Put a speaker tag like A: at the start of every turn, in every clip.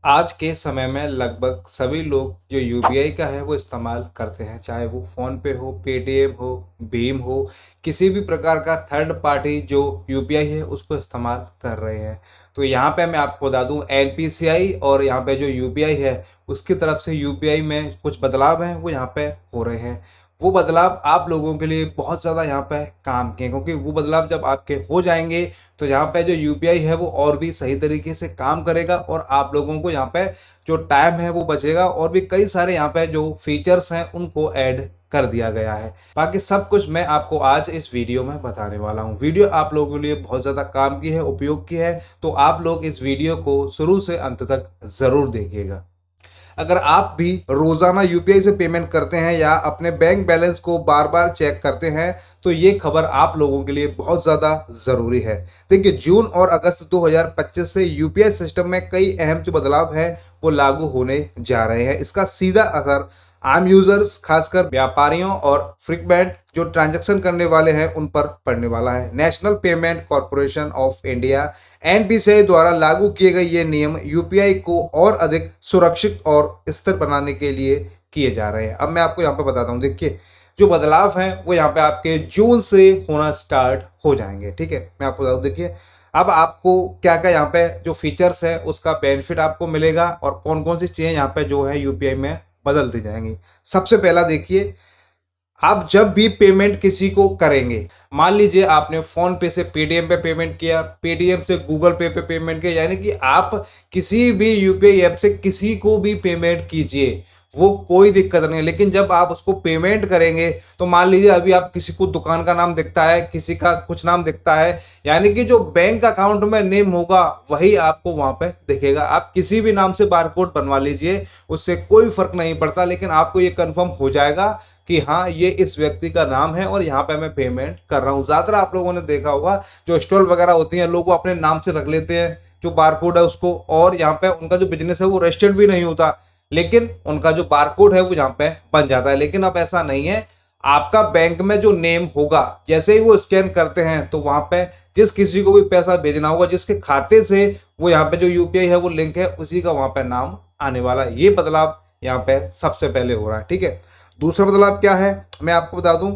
A: आज के समय में लगभग सभी लोग जो यूपीआई का है वो इस्तेमाल करते हैं, चाहे वो फ़ोन पे हो, पेटीएम हो, भीम हो, किसी भी प्रकार का थर्ड पार्टी जो यूपीआई है उसको इस्तेमाल कर रहे हैं। तो यहाँ पे मैं आपको बता दूँ एनपीसीआई और यहाँ पे जो यूपीआई है उसकी तरफ से यूपीआई में कुछ बदलाव हैं वो यहाँ पे हो रहे हैं। वो बदलाव आप लोगों के लिए बहुत ज़्यादा यहाँ पे काम के हैं, क्योंकि वो बदलाव जब आपके हो जाएंगे तो यहाँ पे जो यूपीआई है वो और भी सही तरीके से काम करेगा और आप लोगों को यहाँ पे जो टाइम है वो बचेगा और भी कई सारे यहाँ पे जो फीचर्स हैं उनको ऐड कर दिया गया है। बाकी सब कुछ मैं आपको आज इस वीडियो में बताने वाला हूँ। वीडियो आप लोगों के लिए बहुत ज़्यादा काम की है, उपयोग की है, तो आप लोग इस वीडियो को शुरू से अंत तक ज़रूर देखिएगा। अगर आप भी रोज़ाना यूपीआई से पेमेंट करते हैं या अपने बैंक बैलेंस को बार बार चेक करते हैं तो ये खबर आप लोगों के लिए बहुत ज़्यादा ज़रूरी है। देखिए, जून और अगस्त 2025 से यूपीआई सिस्टम में कई अहम जो बदलाव हैं वो लागू होने जा रहे हैं। इसका सीधा असर आम यूजर्स, खासकर व्यापारियों और फ्रीक्वेंट जो ट्रांजैक्शन करने वाले हैं उन पर पड़ने वाला है। National payment corporation of India NPCI द्वारा लागू किए गए ये नियम यूपीआई को और अधिक सुरक्षित और स्थिर बनाने के लिए किए जा रहे हैं। अब मैं आपको यहाँ पे बताता हूँ। देखिए, जो बदलाव हैं वो यहाँ पे आपके जून से होना स्टार्ट हो जाएंगे। ठीक है, मैं आपको बता दूँ। देखिए, अब आपको क्या क्या यहाँ पे जो फीचर्स है उसका बेनिफिट आपको मिलेगा और कौन कौन सी चीज़ें यहाँ पे जो है यूपीआई में बदल दी जाएंगी। सबसे पहला देखिए, आप जब भी पेमेंट किसी को करेंगे, मान लीजिए आपने फ़ोन पे से पेटीएम पे पेमेंट किया, पेटीएम से गूगल पे पे पेमेंट किया, यानी कि आप किसी भी यूपीआई ऐप से किसी को भी पेमेंट कीजिए, वो कोई दिक्कत नहीं है। लेकिन जब आप उसको पेमेंट करेंगे तो मान लीजिए अभी आप किसी को दुकान का नाम दिखता है, किसी का कुछ नाम दिखता है, यानी कि जो बैंक अकाउंट में नेम होगा वही आपको वहाँ पे दिखेगा। आप किसी भी नाम से बारकोड बनवा लीजिए, उससे कोई फर्क नहीं पड़ता, लेकिन आपको ये कंफर्म हो जाएगा कि हाँ, ये इस व्यक्ति का नाम है और यहाँ पे मैं पेमेंट कर रहा हूँ। ज़्यादातर आप लोगों ने देखा होगा जो स्टॉल वगैरह होती हैं, लोग वो अपने नाम से रख लेते हैं जो बारकोड है उसको, और यहाँ पे उनका जो बिजनेस है वो रजिस्टर्ड भी नहीं होता, लेकिन उनका जो बारकोड है वो यहाँ पे बन जाता है। लेकिन अब ऐसा नहीं है। आपका बैंक में जो नेम होगा, जैसे ही वो स्कैन करते हैं तो वहाँ पे जिस किसी को भी पैसा भेजना होगा, जिसके खाते से वो यहाँ पे जो यूपीआई है वो लिंक है, उसी का वहाँ पे नाम आने वाला है। ये बदलाव यहाँ पे सबसे पहले हो रहा है। ठीक है, दूसरा बदलाव क्या है मैं आपको बता दूं।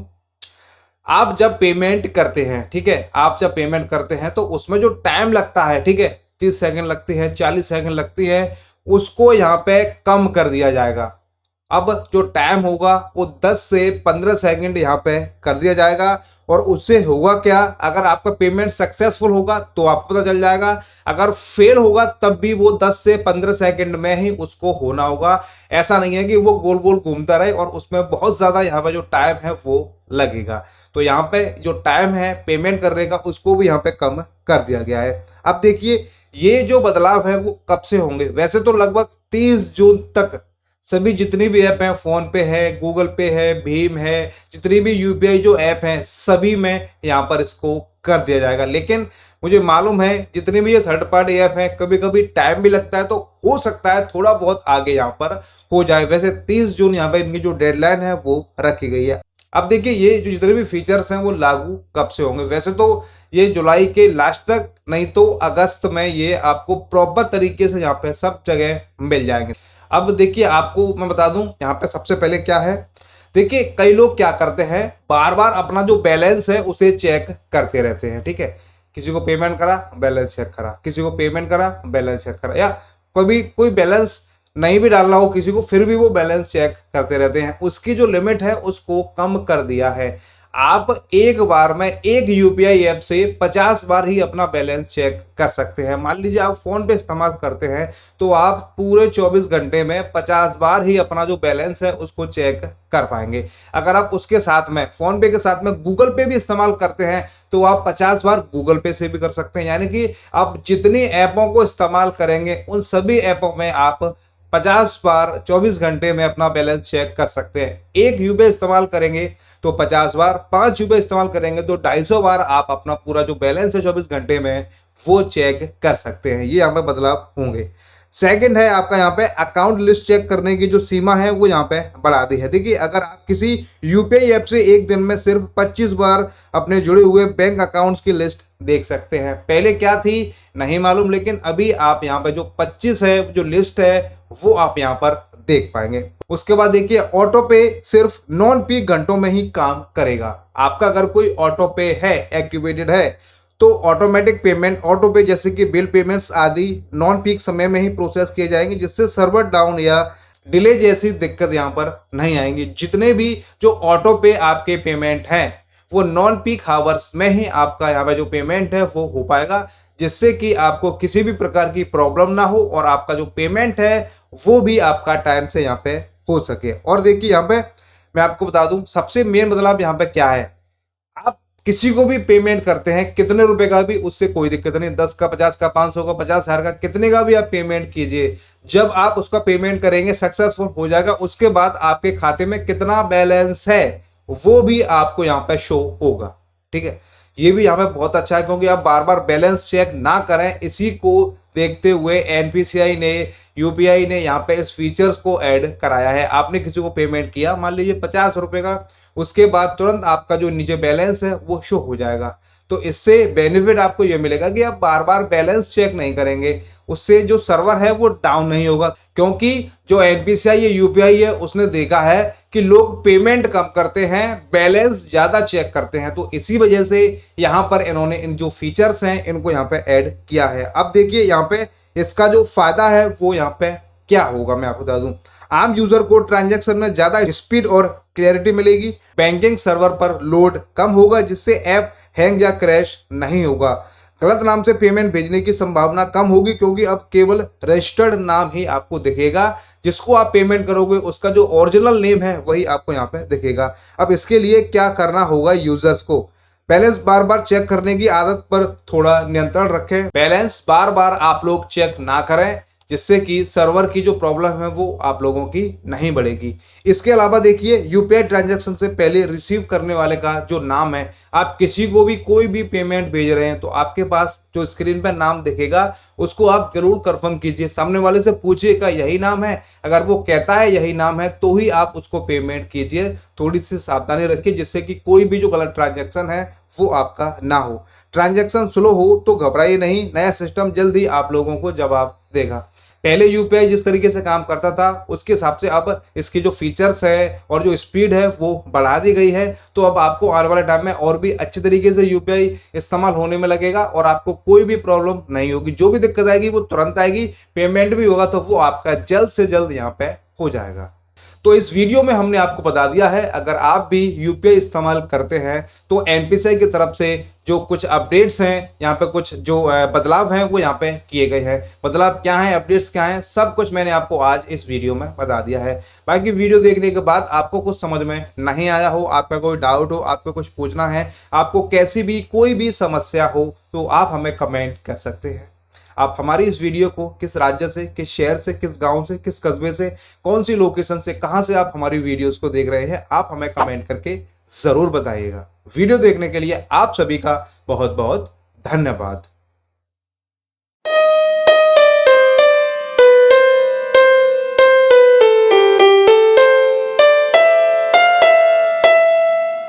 A: आप जब पेमेंट करते हैं, ठीक है, आप जब पेमेंट करते हैं तो उसमें जो टाइम लगता है, ठीक है, 30 सेकंड लगती है, 40 सेकंड लगती है, उसको यहाँ पे कम कर दिया जाएगा। अब जो टाइम होगा वो 10 से 15 सेकंड यहाँ पे कर दिया जाएगा। और उससे होगा क्या, अगर आपका पेमेंट सक्सेसफुल होगा तो आपको पता चल जाएगा, अगर फेल होगा तब भी वो 10 से 15 सेकंड में ही उसको होना होगा। ऐसा नहीं है कि वो गोल गोल घूमता रहे और उसमें बहुत ज़्यादा यहाँ पे जो टाइम है वो लगेगा। तो यहाँ पे जो टाइम है पेमेंट करने का उसको भी यहाँ पे कम कर दिया गया है। अब देखिए, ये जो बदलाव है वो कब से होंगे। वैसे तो लगभग 30 जून तक सभी जितनी भी ऐप हैं, फ़ोन पे है, गूगल पे है, भीम है, जितनी भी यूपीआई जो ऐप हैं सभी में यहाँ पर इसको कर दिया जाएगा। लेकिन मुझे मालूम है जितनी भी ये थर्ड पार्टी ऐप हैं कभी कभी टाइम भी लगता है, तो हो सकता है थोड़ा बहुत आगे यहाँ पर हो जाए। वैसे 30 जून यहाँ पर इनकी जो डेडलाइन है वो रखी गई है। अब देखिए, ये जो जितने भी फीचर्स हैं वो लागू कब से होंगे। वैसे तो ये जुलाई के लास्ट तक, नहीं तो अगस्त में ये आपको प्रॉपर तरीके से यहाँ पे सब जगह मिल जाएंगे। अब देखिए, आपको मैं बता दूं यहाँ पे सबसे पहले क्या है। देखिए, कई लोग क्या करते हैं, बार बार अपना जो बैलेंस है उसे चेक करते रहते हैं। ठीक है, किसी को पेमेंट करा बैलेंस चेक करा, किसी को पेमेंट करा बैलेंस चेक करा, या कभी कोई बैलेंस नहीं भी डालना हो किसी को फिर भी वो बैलेंस चेक करते रहते हैं। उसकी जो लिमिट है उसको कम कर दिया है। आप एक बार में एक यूपीआई ऐप से 50 बार ही अपना बैलेंस चेक कर सकते हैं। मान लीजिए आप फ़ोन पे इस्तेमाल करते हैं तो आप पूरे 24 घंटे में 50 बार ही अपना जो बैलेंस है उसको चेक कर पाएंगे। अगर आप उसके साथ में फ़ोन पे के साथ में गूगल पे भी इस्तेमाल करते हैं तो आप 50 बार गूगल पे से भी कर सकते हैं। यानी कि आप जितनी ऐपों को इस्तेमाल करेंगे उन सभी ऐपों में आप 50 बार 24 घंटे में अपना बैलेंस चेक कर सकते हैं। एक यूपीआई इस्तेमाल करेंगे तो 50 बार, 5 यूपीआई इस्तेमाल करेंगे तो 250 बार आप अपना पूरा जो बैलेंस है 24 घंटे में वो चेक कर सकते हैं। ये यहाँ पे बदलाव होंगे। सेकंड है आपका यहाँ पे अकाउंट लिस्ट चेक करने की जो सीमा है वो यहाँ पे बढ़ा दी है। देखिए अगर आप किसी यूपीआई ऐप से एक दिन में सिर्फ 25 बार अपने जुड़े हुए बैंक अकाउंट्स की लिस्ट देख सकते हैं। पहले क्या थी नहीं मालूम, लेकिन अभी आप यहाँ पे जो 25 है जो लिस्ट है वो आप यहाँ पर देख पाएंगे। उसके बाद देखिए ऑटो पे सिर्फ नॉन पीक घंटों में ही काम करेगा। आपका अगर कोई ऑटो पे है एक्टिवेटेड है तो ऑटोमेटिक पेमेंट ऑटो पे जैसे कि बिल पेमेंट्स आदि नॉन पीक समय में ही प्रोसेस किए जाएंगे, जिससे सर्वर डाउन या डिले जैसी दिक्कत यहाँ पर नहीं आएंगी। जितने भी जो ऑटो पे आपके पेमेंट हैं वो नॉन पीक हावर्स में ही आपका यहाँ पे जो पेमेंट है वो हो पाएगा, जिससे कि आपको किसी भी प्रकार की प्रॉब्लम ना हो और आपका जो पेमेंट है वो भी आपका टाइम से यहाँ पे हो सके। और देखिए यहाँ पे मैं आपको बता दूं सबसे मेन बदलाव यहाँ पे क्या है। आप किसी को भी पेमेंट करते हैं कितने रुपए का भी, उससे कोई दिक्कत नहीं, 10 का 50 का 500 का 50,000 का कितने का भी आप पेमेंट कीजिए, जब आप उसका पेमेंट करेंगे सक्सेसफुल हो जाएगा। उसके बाद आपके खाते में कितना बैलेंस है वो भी आपको यहाँ पे शो होगा। ठीक है, ये भी यहाँ पे बहुत अच्छा है क्योंकि आप बार बार बैलेंस चेक ना करें। इसी को देखते हुए एनपीसीआई ने यूपीआई ने यहाँ पे इस फीचर्स को ऐड कराया है। आपने किसी को पेमेंट किया मान लीजिए 50 रुपए का, उसके बाद तुरंत आपका जो नीचे बैलेंस है वो शो हो जाएगा। तो इससे बेनिफिट आपको ये मिलेगा कि आप बार बार बैलेंस चेक नहीं करेंगे, उससे जो सर्वर है वो डाउन नहीं होगा। क्योंकि जो एनपीसीआई या यूपीआई है उसने देखा है कि लोग पेमेंट कम करते हैं, बैलेंस ज़्यादा चेक करते हैं, तो इसी वजह से यहाँ पर इन्होंने इन जो फीचर्स हैं इनको यहाँ पे ऐड किया है। अब देखिए यहाँ पे इसका जो फायदा है वो यहाँ पे क्या होगा मैं आपको बता दूं। आम यूजर को ट्रांजैक्शन में ज़्यादा स्पीड और क्लैरिटी मिलेगी। बैंकिंग सर्वर पर लोड कम होगा जिससे ऐप हैंग या क्रैश नहीं होगा। गलत नाम से पेमेंट भेजने की संभावना कम होगी क्योंकि अब केवल रजिस्टर्ड नाम ही आपको दिखेगा, जिसको आप पेमेंट करोगे उसका जो ओरिजिनल नेम है वही आपको यहाँ पे दिखेगा। अब इसके लिए क्या करना होगा यूजर्स को, बैलेंस बार बार चेक करने की आदत पर थोड़ा नियंत्रण रखें। बैलेंस बार बार आप लोग चेक ना करें, जिससे कि सर्वर की जो प्रॉब्लम है वो आप लोगों की नहीं बढ़ेगी। इसके अलावा देखिए यूपीआई ट्रांजैक्शन से पहले रिसीव करने वाले का जो नाम है, आप किसी को भी कोई भी पेमेंट भेज रहे हैं तो आपके पास जो स्क्रीन पर नाम दिखेगा उसको आप जरूर कंफर्म कीजिए। सामने वाले से पूछिए का यही नाम है, अगर वो कहता है यही नाम है तो ही आप उसको पेमेंट कीजिए। थोड़ी सी सावधानी रखिए जिससे कि कोई भी जो गलत ट्रांजैक्शन है वो आपका ना हो। ट्रांजैक्शन स्लो हो तो घबराइए नहीं, नया सिस्टम जल्द ही आप लोगों को जवाब देगा। पहले यूपीआई जिस तरीके से काम करता था उसके हिसाब से अब इसकी जो फीचर्स है और जो स्पीड है वो बढ़ा दी गई है। तो अब आपको आने वाले टाइम में और भी अच्छे तरीके से यूपीआई इस्तेमाल होने में लगेगा और आपको कोई भी प्रॉब्लम नहीं होगी। जो भी दिक्कत आएगी वो तुरंत आएगी, पेमेंट भी होगा तो वो आपका जल्द से जल्द यहाँ पे हो जाएगा। तो इस वीडियो में हमने आपको बता दिया है, अगर आप भी यूपीआई इस्तेमाल करते हैं तो एनपीसीआई की तरफ से जो कुछ अपडेट्स हैं, यहाँ पे कुछ जो बदलाव हैं वो यहाँ पे किए गए हैं। बदलाव क्या हैं, अपडेट्स क्या हैं, सब कुछ मैंने आपको आज इस वीडियो में बता दिया है। बाकी वीडियो देखने के बाद आपको कुछ समझ में नहीं आया हो, आपका कोई डाउट हो, आपको कुछ पूछना है, आपको कैसी भी कोई भी समस्या हो तो आप हमें कमेंट कर सकते हैं। आप हमारी इस वीडियो को किस राज्य से, किस शहर से, किस गांव से, किस कस्बे से, कौन सी लोकेशन से, कहां से आप हमारी वीडियोस को देख रहे हैं, आप हमें कमेंट करके ज़रूर बताइएगा। वीडियो देखने के लिए आप सभी का बहुत बहुत धन्यवाद।